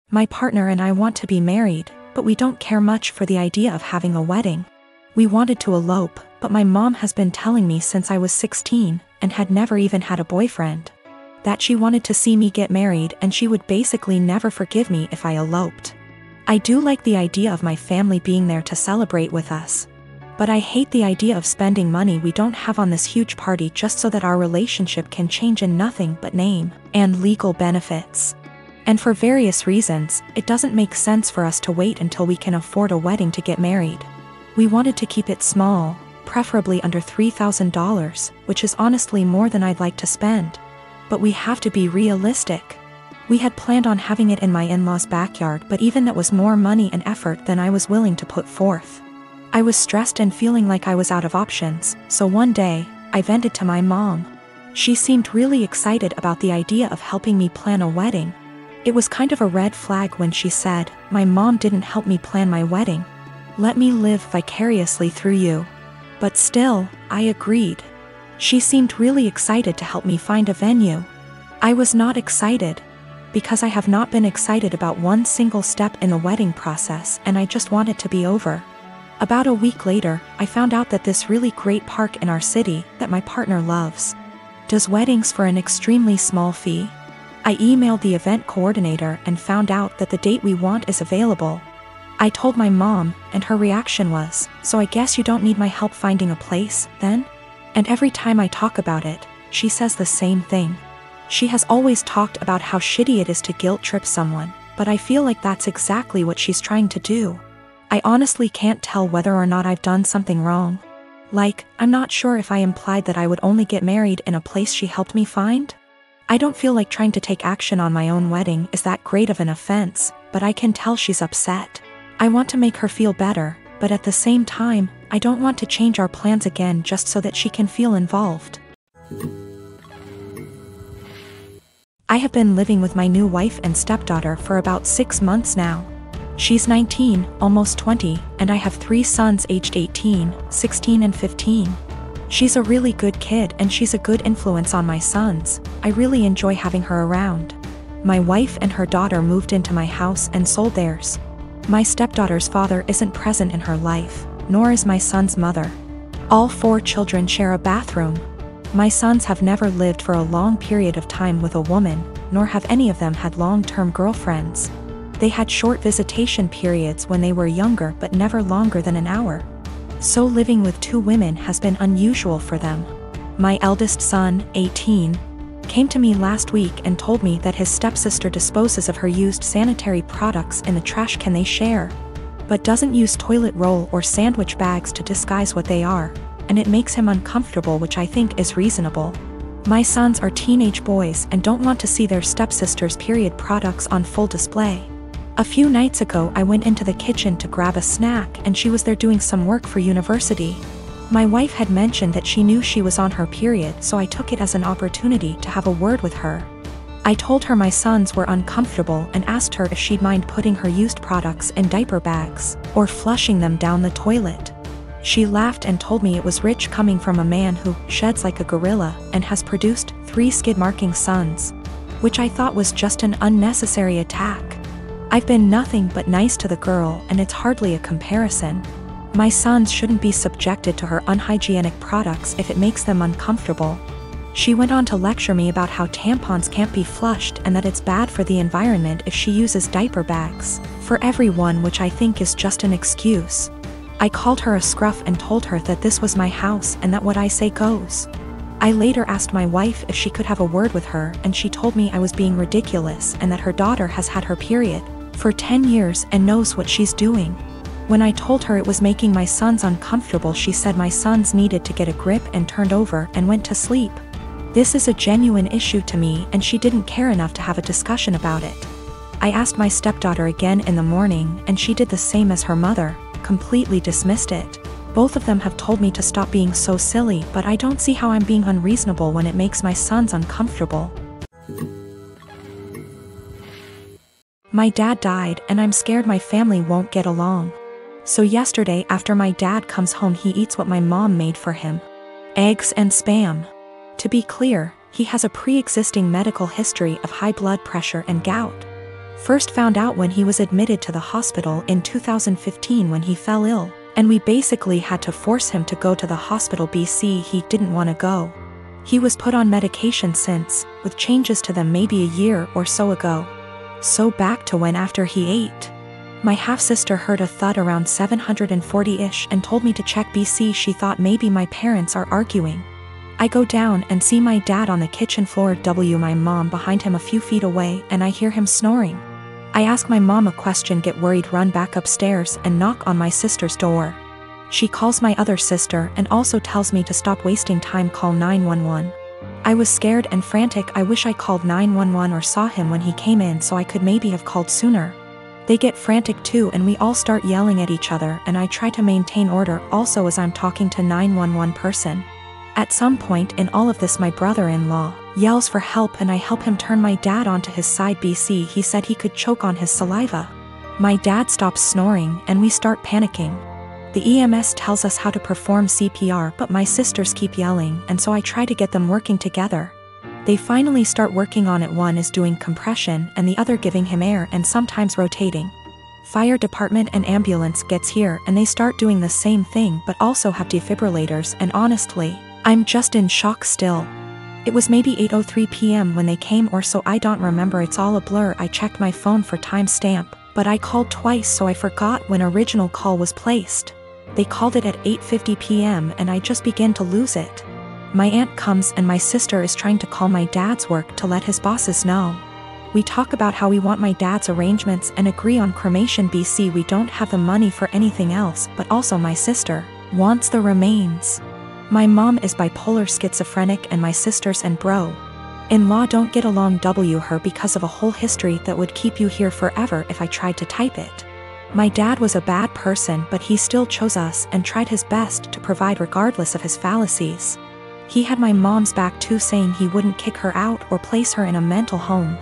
My partner and I want to be married, but we don't care much for the idea of having a wedding. We wanted to elope, but my mom has been telling me since I was 16, and had never even had a boyfriend, that she wanted to see me get married and she would basically never forgive me if I eloped. I do like the idea of my family being there to celebrate with us, but I hate the idea of spending money we don't have on this huge party just so that our relationship can change in nothing but name and legal benefits. And for various reasons, it doesn't make sense for us to wait until we can afford a wedding to get married. We wanted to keep it small, preferably under $3,000, which is honestly more than I'd like to spend. But we have to be realistic. We had planned on having it in my in-laws' backyard, but even that was more money and effort than I was willing to put forth. I was stressed and feeling like I was out of options, so one day, I vented to my mom. She seemed really excited about the idea of helping me plan a wedding. It was kind of a red flag when she said, "My mom didn't help me plan my wedding. Let me live vicariously through you." But still, I agreed. She seemed really excited to help me find a venue. I was not excited, because I have not been excited about one single step in the wedding process, and I just want it to be over. About a week later, I found out that this really great park in our city, that my partner loves, does weddings for an extremely small fee. I emailed the event coordinator and found out that the date we want is available. I told my mom, and her reaction was, "So I guess you don't need my help finding a place, then?" And every time I talk about it, she says the same thing. She has always talked about how shitty it is to guilt trip someone, but I feel like that's exactly what she's trying to do. I honestly can't tell whether or not I've done something wrong. Like, I'm not sure if I implied that I would only get married in a place she helped me find. I don't feel like trying to take action on my own wedding is that great of an offense, but I can tell she's upset. I want to make her feel better, but at the same time, I don't want to change our plans again just so that she can feel involved. I have been living with my new wife and stepdaughter for about 6 months now. She's 19, almost 20, and I have 3 sons aged 18, 16 and 15. She's a really good kid and she's a good influence on my sons. I really enjoy having her around. My wife and her daughter moved into my house and sold theirs. My stepdaughter's father isn't present in her life, nor is my son's mother. All 4 children share a bathroom. My sons have never lived for a long period of time with a woman, nor have any of them had long-term girlfriends. They had short visitation periods when they were younger but never longer than an hour. So living with 2 women has been unusual for them. My eldest son, 18, came to me last week and told me that his stepsister disposes of her used sanitary products in the trash can they share, but doesn't use toilet roll or sandwich bags to disguise what they are, and it makes him uncomfortable, which I think is reasonable. My sons are teenage boys and don't want to see their stepsister's period products on full display. A few nights ago I went into the kitchen to grab a snack and she was there doing some work for university. My wife had mentioned that she knew she was on her period, so I took it as an opportunity to have a word with her. I told her my sons were uncomfortable and asked her if she'd mind putting her used products in diaper bags, or flushing them down the toilet. She laughed and told me it was rich coming from a man who sheds like a gorilla and has produced 3 skid-marking sons, which I thought was just an unnecessary attack. I've been nothing but nice to the girl and it's hardly a comparison. My sons shouldn't be subjected to her unhygienic products if it makes them uncomfortable. She went on to lecture me about how tampons can't be flushed and that it's bad for the environment if she uses diaper bags for everyone, which I think is just an excuse. I called her a scruff and told her that this was my house and that what I say goes. I later asked my wife if she could have a word with her and she told me I was being ridiculous and that her daughter has had her period for 10 years and knows what she's doing. When I told her it was making my sons uncomfortable, she said my sons needed to get a grip and turned over and went to sleep. This is a genuine issue to me and she didn't care enough to have a discussion about it. I asked my stepdaughter again in the morning and she did the same as her mother, completely dismissed it. Both of them have told me to stop being so silly, but I don't see how I'm being unreasonable when it makes my sons uncomfortable. My dad died and I'm scared my family won't get along. So yesterday after my dad comes home he eats what my mom made for him. Eggs and Spam. To be clear, he has a pre-existing medical history of high blood pressure and gout. First found out when he was admitted to the hospital in 2015 when he fell ill, and we basically had to force him to go to the hospital BC he didn't want to go. He was put on medication since, with changes to them maybe a year or so ago. So back to when after he ate. My half-sister heard a thud around 740-ish and told me to check BC. She thought maybe my parents are arguing. I go down and see my dad on the kitchen floor, my mom behind him a few feet away, and I hear him snoring. I ask my mom a question, get worried, run back upstairs and knock on my sister's door. She calls my other sister and also tells me to stop wasting time, call 911. I was scared and frantic. I wish I called 911 or saw him when he came in so I could maybe have called sooner. They get frantic too and we all start yelling at each other, and I try to maintain order also as I'm talking to 911 person. At some point in all of this, my brother-in-law yells for help and I help him turn my dad onto his side. BC, he said he could choke on his saliva. My dad stops snoring and we start panicking. The EMS tells us how to perform CPR, but my sisters keep yelling, and so I try to get them working together. They finally start working on it. One is doing compression and the other giving him air and sometimes rotating. Fire department and ambulance gets here and they start doing the same thing but also have defibrillators, and honestly, I'm just in shock still. It was maybe 8:03 p.m. when they came or so, I don't remember, it's all a blur. I checked my phone for timestamp, but I called twice so I forgot when original call was placed. They called it at 8:50 p.m. and I just began to lose it. My aunt comes and my sister is trying to call my dad's work to let his bosses know. We talk about how we want my dad's arrangements and agree on cremation. BC, we don't have the money for anything else, but also my sister wants the remains. My mom is bipolar schizophrenic and my sisters and bro-in-law don't get along. Her because of a whole history that would keep you here forever if I tried to type it. My dad was a bad person, but he still chose us and tried his best to provide regardless of his fallacies. He had my mom's back too, saying he wouldn't kick her out or place her in a mental home.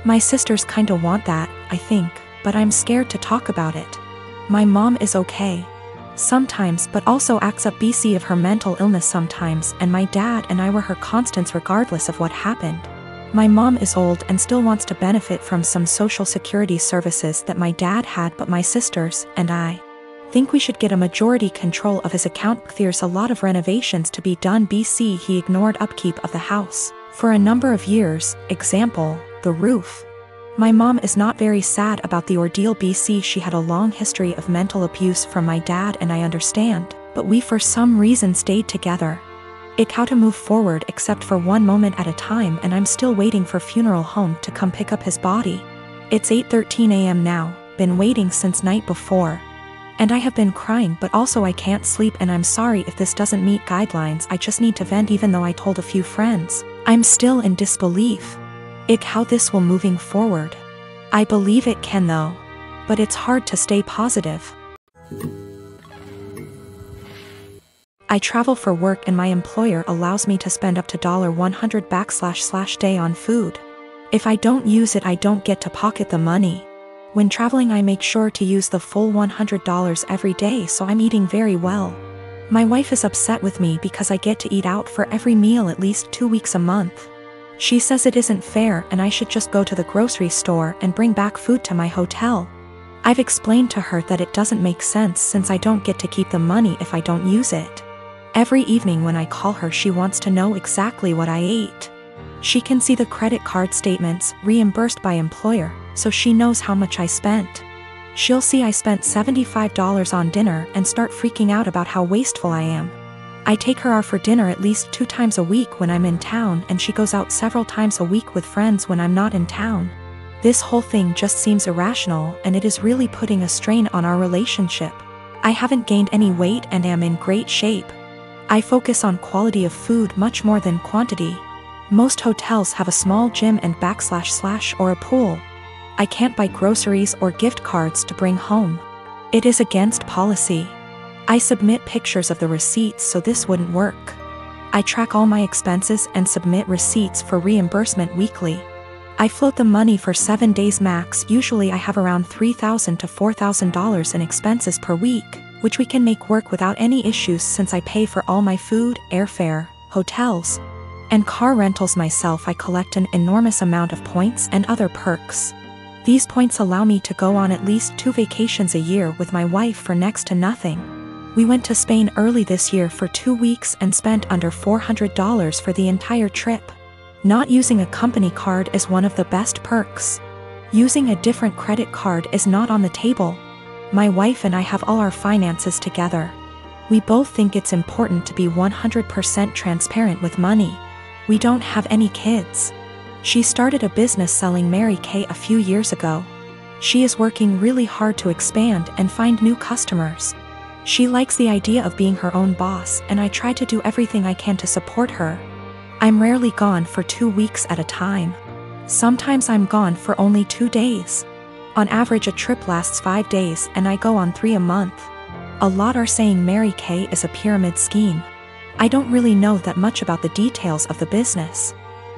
My sisters kinda want that, I think, but I'm scared to talk about it. My mom is okay sometimes, but also acts up BC of her mental illness sometimes, and my dad and I were her constants regardless of what happened. My mom is old and still wants to benefit from some social security services that my dad had, but my sisters and I think we should get a majority control of his account. There's a lot of renovations to be done. BC, he ignored upkeep of the house for a number of years, example, the roof. My mom is not very sad about the ordeal. BC, she had a long history of mental abuse from my dad and I understand, but we for some reason stayed together. How to move forward except for one moment at a time, and I'm still waiting for funeral home to come pick up his body. It's 8:13 a.m. now, been waiting since night before. And I have been crying, but also I can't sleep, and I'm sorry if this doesn't meet guidelines. I just need to vent. Even though I told a few friends, I'm still in disbelief. How this will moving forward. I believe it can though, but it's hard to stay positive. I travel for work and my employer allows me to spend up to $100/day on food. If I don't use it, I don't get to pocket the money. When traveling, I make sure to use the full $100 every day, so I'm eating very well. My wife is upset with me because I get to eat out for every meal at least 2 weeks a month. She says it isn't fair and I should just go to the grocery store and bring back food to my hotel. I've explained to her that it doesn't make sense since I don't get to keep the money if I don't use it. Every evening when I call her, she wants to know exactly what I ate. She can see the credit card statements reimbursed by employer, so she knows how much I spent. She'll see I spent $75 on dinner and start freaking out about how wasteful I am. I take her out for dinner at least 2 times a week when I'm in town, and she goes out several times a week with friends when I'm not in town. This whole thing just seems irrational, and it is really putting a strain on our relationship. I haven't gained any weight and am in great shape. I focus on quality of food much more than quantity. Most hotels have a small gym and / or a pool. I can't buy groceries or gift cards to bring home. It is against policy. I submit pictures of the receipts, so this wouldn't work. I track all my expenses and submit receipts for reimbursement weekly. I float the money for 7 days max. Usually I have around $3,000 to $4,000 in expenses per week, which we can make work without any issues since I pay for all my food, airfare, hotels, and car rentals myself. I collect an enormous amount of points and other perks. These points allow me to go on at least 2 vacations a year with my wife for next to nothing. We went to Spain early this year for 2 weeks and spent under $400 for the entire trip. Not using a company card is one of the best perks. Using a different credit card is not on the table. My wife and I have all our finances together. We both think it's important to be 100% transparent with money. We don't have any kids. She started a business selling Mary Kay a few years ago. She is working really hard to expand and find new customers. She likes the idea of being her own boss, and I try to do everything I can to support her. I'm rarely gone for 2 weeks at a time. Sometimes I'm gone for only 2 days. On average, a trip lasts 5 days and I go on 3 a month. A lot are saying Mary Kay is a pyramid scheme. I don't really know that much about the details of the business.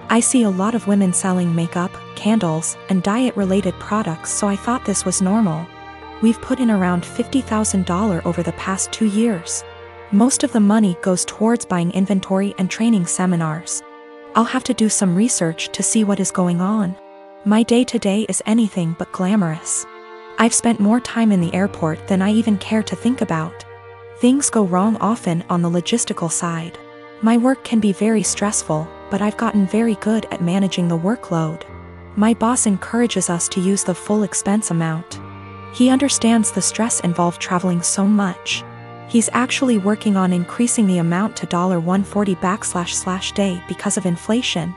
I see a lot of women selling makeup, candles, and diet-related products, so I thought this was normal. We've put in around $50,000 over the past 2 years. Most of the money goes towards buying inventory and training seminars. I'll have to do some research to see what is going on. My day-to-day is anything but glamorous. I've spent more time in the airport than I even care to think about. Things go wrong often on the logistical side. My work can be very stressful, but I've gotten very good at managing the workload. My boss encourages us to use the full expense amount. He understands the stress involved traveling so much. He's actually working on increasing the amount to $140 /day because of inflation.